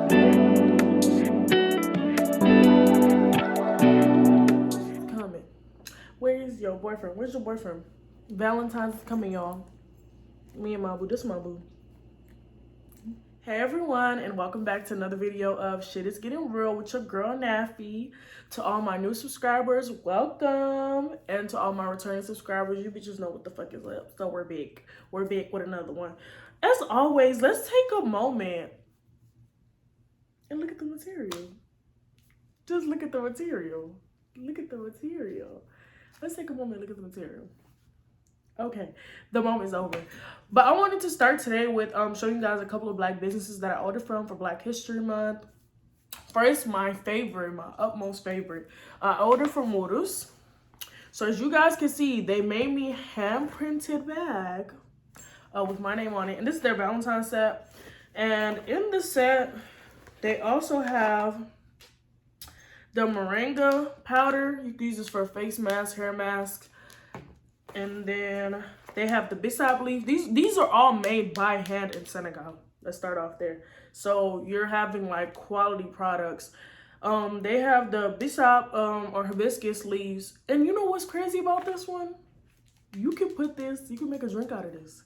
Coming. Where is your boyfriend? Where's your boyfriend? Valentine's is coming, y'all. Me and my boo. This is my boo. Hey everyone, and welcome back to another video of Shit Is Getting Real with your girl Naffy. To all my new subscribers, welcome. And to all my returning subscribers, you bitches know what the fuck is up. So we're big. We're big with another one. As always, let's take a moment and look at the material. Just look at the material. Look at the material. Let's take a moment and look at the material. Okay, the moment's over. But I wanted to start today with showing you guys a couple of black businesses that I ordered from for Black History Month. First, my favorite, my utmost favorite. I ordered from Modus. So as you guys can see, they made me hand-printed bag with my name on it. And this is their Valentine's set. And in the set, they also have the moringa powder. You can use this for a face mask, hair mask. And then they have the bissap leaf. These are all made by hand in Senegal. Let's start off there. So you're having like quality products. They have the bissap or hibiscus leaves. And you know what's crazy about this one? You can put this, you can make a drink out of this.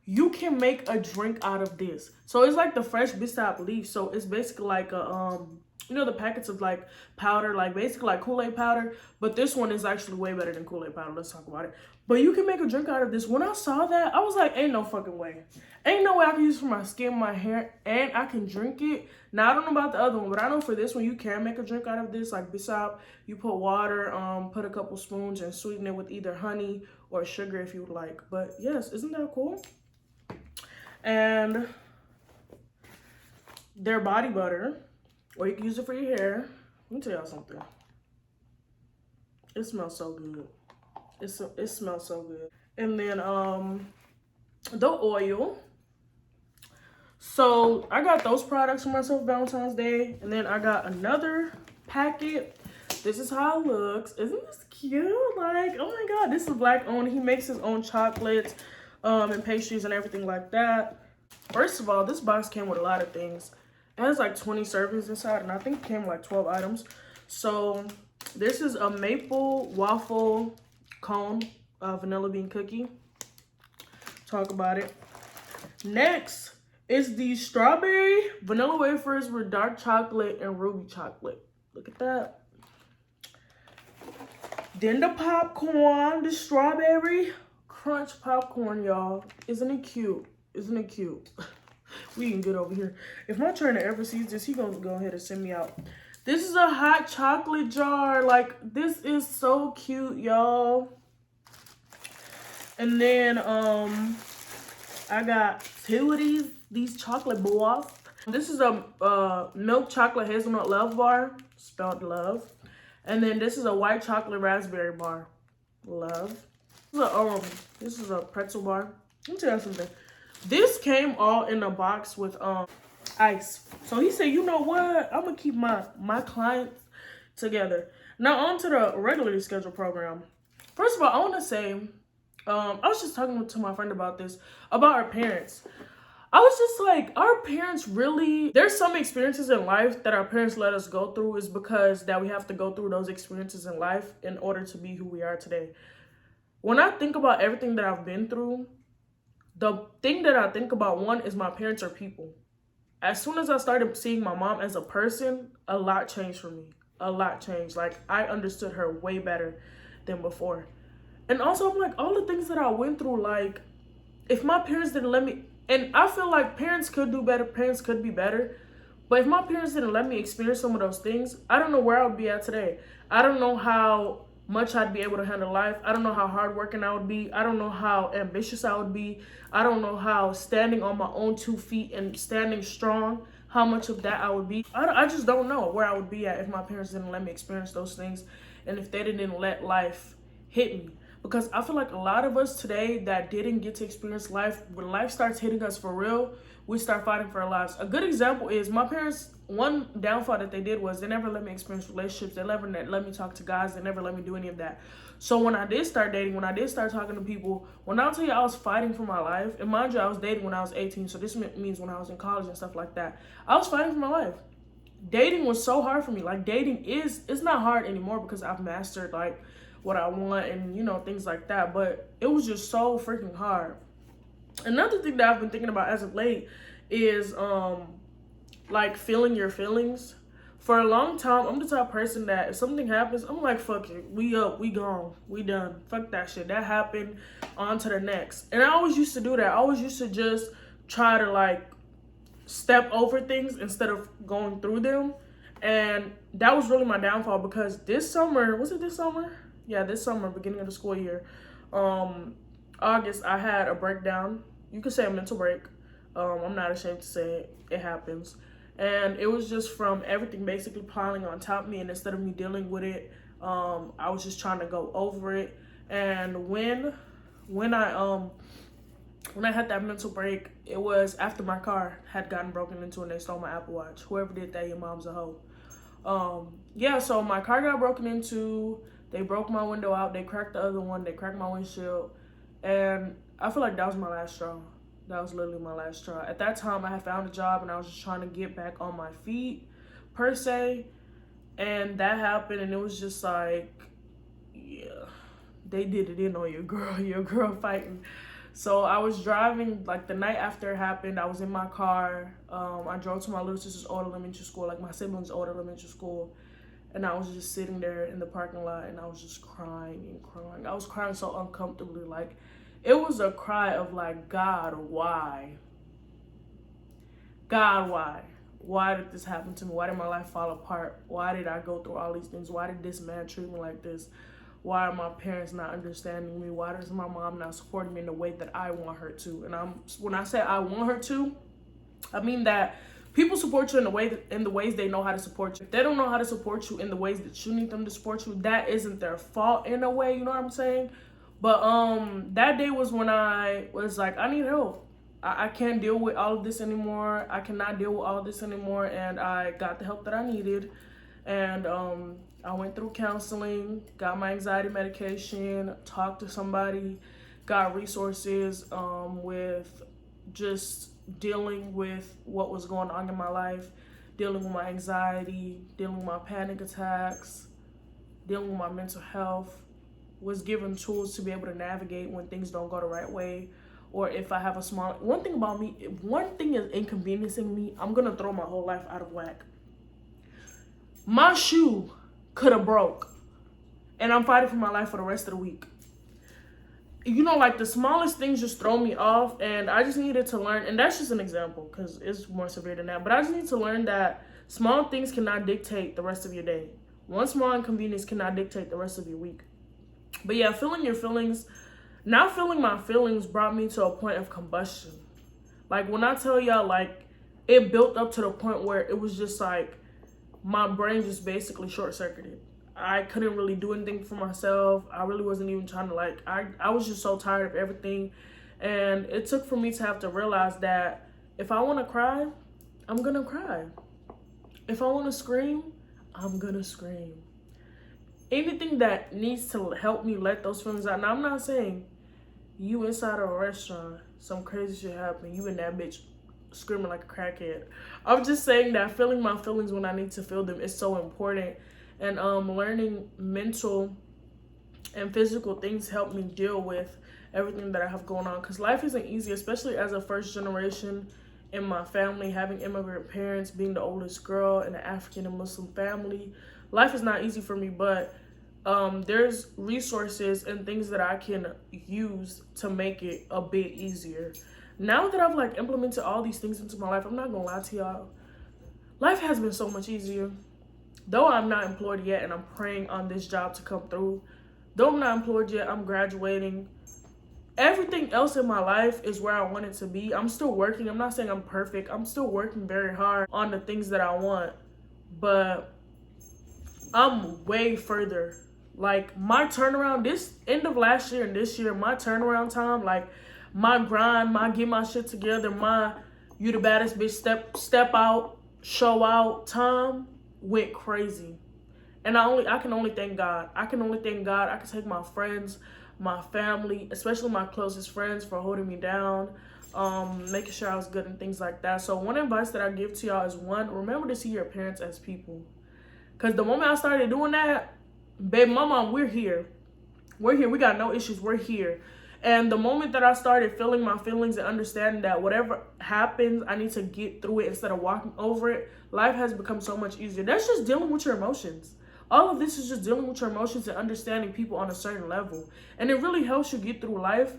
You can make a drink out of this. So it's like the fresh bissap leaf. So it's basically like a you know the packets of like powder, like basically like Kool-Aid powder, but this one is actually way better than Kool-Aid powder. Let's talk about it. But you can make a drink out of this. When I saw that, I was like, ain't no fucking way. Ain't no way I can use it for my skin, my hair, and I can drink it. Now, I don't know about the other one, but I know for this one, you can make a drink out of this, like bissap. You put water, put a couple spoons, and sweeten it with either honey or sugar if you would like. But yes, isn't that cool? And their body butter, or you can use it for your hair. Let me tell y'all something. It smells so good. It smells so good. And then the oil. So I got those products for myself Valentine's Day. And then I got another packet. This is how it looks. Isn't this cute? Like, oh my god, this is black owned. He makes his own chocolates and pastries and everything like that. First of all, this box came with a lot of things. It has like 20 servings inside, and I think it came with like 12 items. So this is a maple waffle cone vanilla bean cookie. Talk about it. Next is the strawberry vanilla wafers with dark chocolate and ruby chocolate. Look at that. Then the popcorn, the strawberry crunch popcorn, y'all. Isn't it cute? Isn't it cute? We can get over here. If my trainer ever sees this, he gonna go ahead and send me out. This is a hot chocolate jar. Like, this is so cute, y'all. And then I got two of these chocolate bars. This is a milk chocolate hazelnut love bar, spelled love. And then this is a white chocolate raspberry bar, love. This is a pretzel bar. Let me tell you something. This came all in a box with ice. So he said, you know what? I'm gonna keep my clients together. Now on to the regularly scheduled program. First of all, I want to say, I was just talking to my friend about this, about our parents. I was just like, our parents really, there's some experiences in life that our parents let us go through is because that we have to go through those experiences in life in order to be who we are today. When I think about everything that I've been through, the thing that I think about, one, is my parents are people. As soon as I started seeing my mom as a person, a lot changed for me. A lot changed. Like, I understood her way better than before. And also, I'm like, all the things that I went through, like, if my parents didn't let me, and I feel like parents could do better, parents could be better, but if my parents didn't let me experience some of those things, I don't know where I would be at today. I don't know how much I'd be able to handle life. I don't know how hardworking I would be. I don't know how ambitious I would be. I don't know how standing on my own 2 feet and standing strong, how much of that I would be. I just don't know where I would be at if my parents didn't let me experience those things and if they didn't let life hit me. Because I feel like a lot of us today that didn't get to experience life, when life starts hitting us for real, we start fighting for our lives. A good example is my parents one downfall that they did was they never let me experience relationships. They never let me talk to guys. They never let me do any of that. So when I did start dating, when I did start talking to people, when I tell you I was fighting for my life, and mind you, I was dating when I was 18, so this means when I was in college and stuff like that, I was fighting for my life. Dating was so hard for me. Like, dating it's not hard anymore because I've mastered, like, what I want and, you know, things like that. But it was just so freaking hard. Another thing that I've been thinking about as of late is, like, feeling your feelings. For a long time, I'm the type of person that if something happens, I'm like, fuck it. We up, we gone, we done. Fuck that shit. That happened, on to the next. And I always used to do that. I always used to just try to, like, step over things instead of going through them. And that was really my downfall because this summer, was it this summer? Yeah, this summer, beginning of the school year, August, I had a breakdown. You could say a mental break. I'm not ashamed to say it. It happens. And it was just from everything basically piling on top of me. And instead of me dealing with it, I was just trying to go over it. And when I had that mental break, it was after my car had gotten broken into and they stole my Apple Watch. Whoever did that, your mom's a hoe. Yeah, so my car got broken into. They broke my window out. They cracked the other one. They cracked my windshield. And I feel like that was my last straw. That was literally my last straw. At that time, I had found a job and I was just trying to get back on my feet, per se. And that happened, and it was just like, yeah, they did it in on your girl fighting. So I was driving, like, the night after it happened. I was in my car. I drove to my little sister's old elementary school, like my siblings' old elementary school. And I was just sitting there in the parking lot, and I was just crying and crying. I was crying so uncomfortably, like, it was a cry of, like, God, why? God, why? Why did this happen to me? Why did my life fall apart? Why did I go through all these things? Why did this man treat me like this? Why are my parents not understanding me? Why does my mom not supporting me in the way that I want her to? And when I say I want her to, I mean that people support you in the ways they know how to support you. If they don't know how to support you in the ways that you need them to support you, that isn't their fault in a way, you know what I'm saying? But that day was when I was like, I need help. I can't deal with all of this anymore. I cannot deal with all of this anymore. And I got the help that I needed. And I went through counseling, got my anxiety medication, talked to somebody, got resources with just dealing with what was going on in my life, dealing with my anxiety, dealing with my panic attacks, dealing with my mental health. Was given tools to be able to navigate when things don't go the right way, or if I have a small, one thing is inconveniencing me, I'm gonna throw my whole life out of whack. My shoe could have broke and I'm fighting for my life for the rest of the week. You know, like, the smallest things just throw me off, and I just needed to learn, and that's just an example because it's more severe than that, but I just need to learn that small things cannot dictate the rest of your day. One small inconvenience cannot dictate the rest of your week. But yeah, feeling your feelings, not feeling my feelings brought me to a point of combustion. Like, when I tell y'all, like, it built up to the point where it was just like, my brain just basically short-circuited. I couldn't really do anything for myself. I really wasn't even trying to, like, I was just so tired of everything. And it took for me to have to realize that if I want to cry, I'm going to cry. If I want to scream, I'm going to scream. Anything that needs to help me let those feelings out. Now, I'm not saying you inside of a restaurant, some crazy shit happen, you in that bitch screaming like a crackhead. I'm just saying that feeling my feelings when I need to feel them is so important. And learning mental and physical things help me deal with everything that I have going on. Because life isn't easy, especially as a first generation in my family, having immigrant parents, being the oldest girl in an African and Muslim family. Life is not easy for me, but there's resources and things that I can use to make it a bit easier. Now that I've, like, implemented all these things into my life, I'm not gonna lie to y'all, life has been so much easier. Though I'm not employed yet and I'm praying on this job to come through, though I'm not employed yet, I'm graduating. Everything else in my life is where I want it to be. I'm still working. I'm not saying I'm perfect. I'm still working very hard on the things that I want, but I'm way further. Like, my turnaround, this end of last year and this year, my turnaround time, like, my grind, my get my shit together, my you the baddest bitch step out, show out time went crazy. And I can only thank God. I can only thank God. I can take my friends, my family, especially my closest friends, for holding me down, making sure I was good and things like that. So one advice that I give to y'all is, one, remember to see your parents as people. Because the moment I started doing that, baby, my mom, we're here. We're here. We got no issues. We're here. And the moment that I started feeling my feelings and understanding that whatever happens, I need to get through it instead of walking over it, life has become so much easier. That's just dealing with your emotions. All of this is just dealing with your emotions and understanding people on a certain level. And it really helps you get through life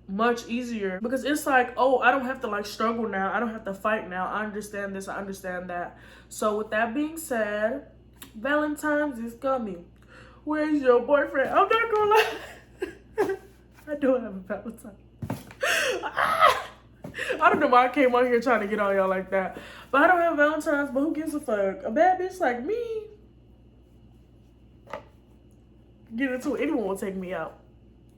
much easier, because it's like, oh, I don't have to like struggle now. I don't have to fight now. I understand this. I understand that. So with that being said, Valentine's is coming. Where's your boyfriend? I'm not gonna lie. I do have a Valentine. I don't know why I came on here trying to get on y'all like that. But I don't have Valentine's, but who gives a fuck? A bad bitch like me, get into it. Anyone will take me out.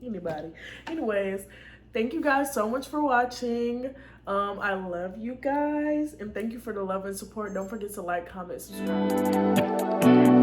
Anybody. Anyways, thank you guys so much for watching. I love you guys. And thank you for the love and support. Don't forget to like, comment, subscribe.